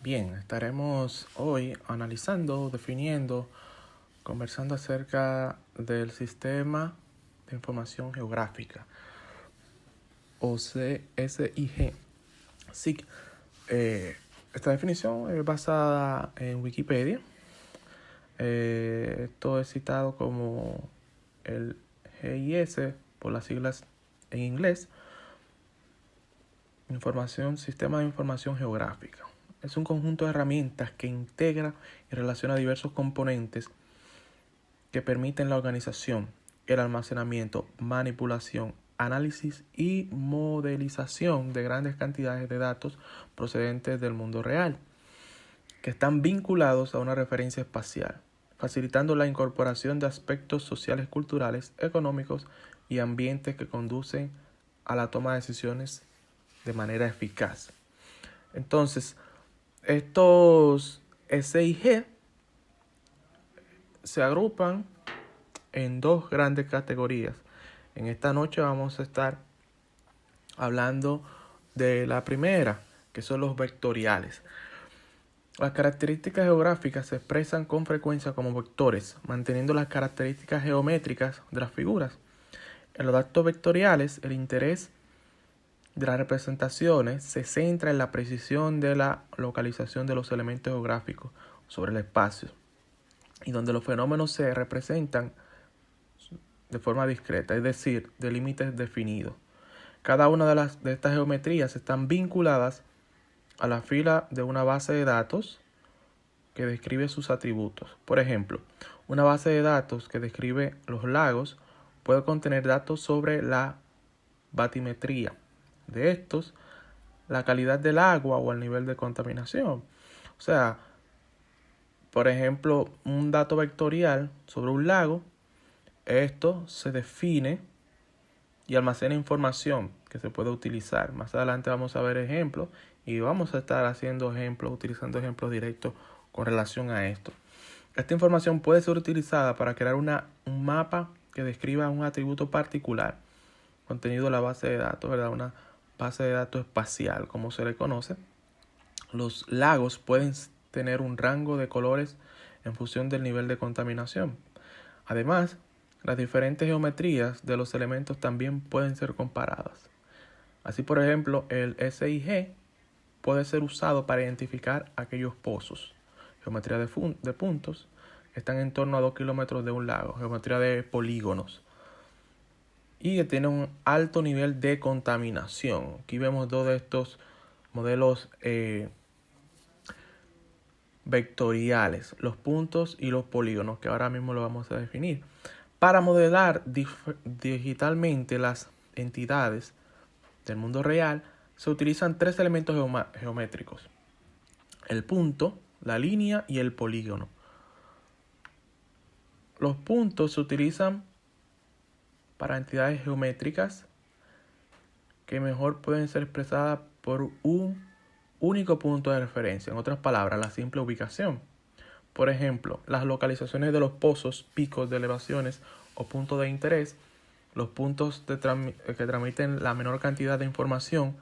Bien, estaremos hoy analizando, definiendo, conversando acerca del Sistema de Información Geográfica o CSIG. SIG. Esta definición es basada en Wikipedia. Esto es citado como el GIS por las siglas en inglés. Sistema de Información Geográfica. Es un conjunto de herramientas que integra y relaciona diversos componentes que permiten la organización, el almacenamiento, manipulación, análisis y modelización de grandes cantidades de datos procedentes del mundo real, que están vinculados a una referencia espacial, facilitando la incorporación de aspectos sociales, culturales, económicos y ambientes que conducen a la toma de decisiones de manera eficaz. Entonces, estos SIG se agrupan en dos grandes categorías. En esta noche vamos a estar hablando de la primera, que son los vectoriales. Las características geográficas se expresan con frecuencia como vectores, manteniendo las características geométricas de las figuras. En los datos vectoriales, el interés de las representaciones se centra en la precisión de la localización de los elementos geográficos sobre el espacio, y donde los fenómenos se representan de forma discreta, es decir, de límites definidos. Cada una de estas geometrías están vinculadas a la fila de una base de datos que describe sus atributos. Por ejemplo, una base de datos que describe los lagos puede contener datos sobre la batimetría de estos, la calidad del agua o el nivel de contaminación. O sea, por ejemplo, un dato vectorial sobre un lago, esto se define y almacena información que se puede utilizar. Más adelante vamos a ver ejemplos y vamos a estar haciendo ejemplos, utilizando ejemplos directos con relación a esto. Esta información puede ser utilizada para crear un mapa que describa un atributo particular contenido de la base de datos, ¿verdad? Una base de datos espacial, como se le conoce. Los lagos pueden tener un rango de colores en función del nivel de contaminación. Además, las diferentes geometrías de los elementos también pueden ser comparadas. Así, por ejemplo, el SIG puede ser usado para identificar aquellos pozos. Geometría de puntos que están en torno a 2 kilómetros de un lago. Geometría de polígonos. Y que tiene un alto nivel de contaminación. Aquí vemos dos de estos modelos vectoriales, los puntos y los polígonos, que ahora mismo lo vamos a definir. Para modelar digitalmente las entidades del mundo real, se utilizan tres elementos geométricos: el punto, la línea y el polígono. Los puntos se utilizan para entidades geométricas que mejor pueden ser expresadas por un único punto de referencia. En otras palabras, la simple ubicación. Por ejemplo, las localizaciones de los pozos, picos de elevaciones o puntos de interés, los puntos que transmiten la menor cantidad de información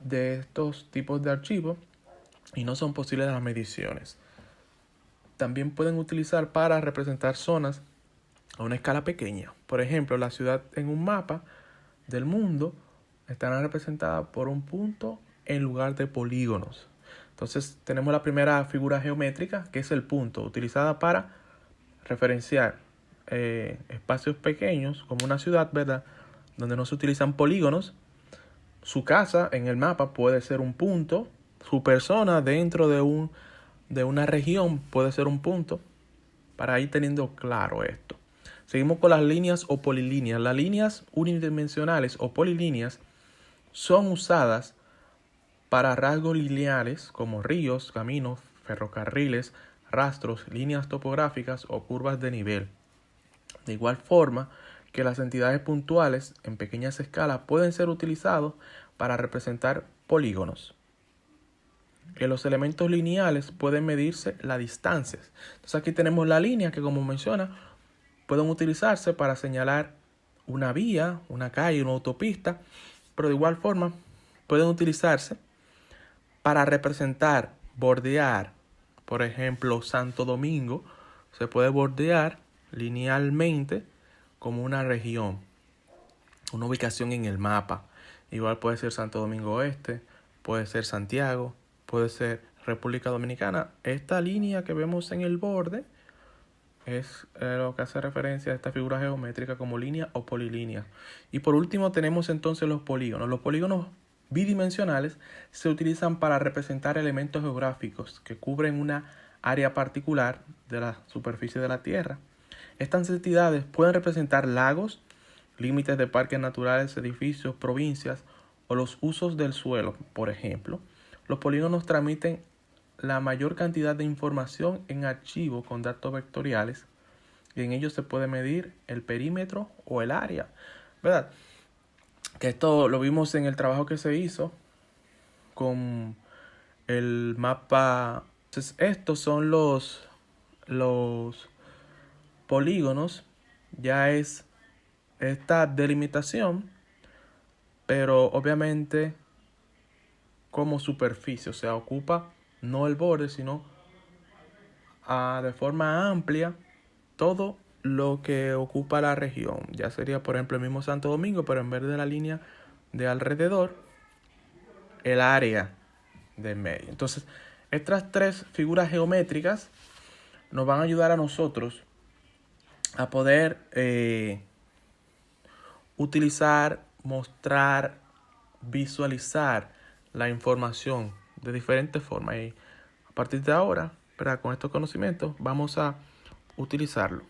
de estos tipos de archivos y no son posibles las mediciones. También pueden utilizar para representar zonas a una escala pequeña. Por ejemplo, la ciudad en un mapa del mundo estará representada por un punto en lugar de polígonos. Entonces tenemos la primera figura geométrica, que es el punto, utilizada para referenciar espacios pequeños como una ciudad, ¿verdad?, donde no se utilizan polígonos. Su casa en el mapa puede ser un punto, su persona dentro de una región puede ser un punto, para ir teniendo claro esto. Seguimos con las líneas o polilíneas. Las líneas unidimensionales o polilíneas son usadas para rasgos lineales como ríos, caminos, ferrocarriles, rastros, líneas topográficas o curvas de nivel. De igual forma que las entidades puntuales en pequeñas escalas pueden ser utilizados para representar polígonos. En los elementos lineales pueden medirse las distancias. Entonces aquí tenemos la línea que, como menciona, pueden utilizarse para señalar una vía, una calle, una autopista, pero de igual forma pueden utilizarse Para representar, bordear, por ejemplo, Santo Domingo, se puede bordear linealmente como una región, una ubicación en el mapa. Igual puede ser Santo Domingo Este, puede ser Santiago, puede ser República Dominicana. Esta línea que vemos en el borde es lo que hace referencia a esta figura geométrica como línea o polilínea. Y por último tenemos entonces los polígonos. Los polígonos bidimensionales se utilizan para representar elementos geográficos que cubren una área particular de la superficie de la Tierra. Estas entidades pueden representar lagos, límites de parques naturales, edificios, provincias o los usos del suelo, por ejemplo. Los polígonos transmiten la mayor cantidad de información en archivos con datos vectoriales y en ellos se puede medir el perímetro o el área, ¿verdad? Que esto lo vimos en el trabajo que se hizo con el mapa. Entonces, estos son los polígonos, ya es esta delimitación, pero obviamente como superficie, o sea, ocupa no el borde, sino de forma amplia todo lo que ocupa la región. Ya sería, por ejemplo, el mismo Santo Domingo, pero en vez de la línea de alrededor, el área del medio. Entonces, estas tres figuras geométricas nos van a ayudar a nosotros a poder utilizar, mostrar, visualizar la información de diferentes formas. Y a partir de ahora, con estos conocimientos, vamos a utilizarlo.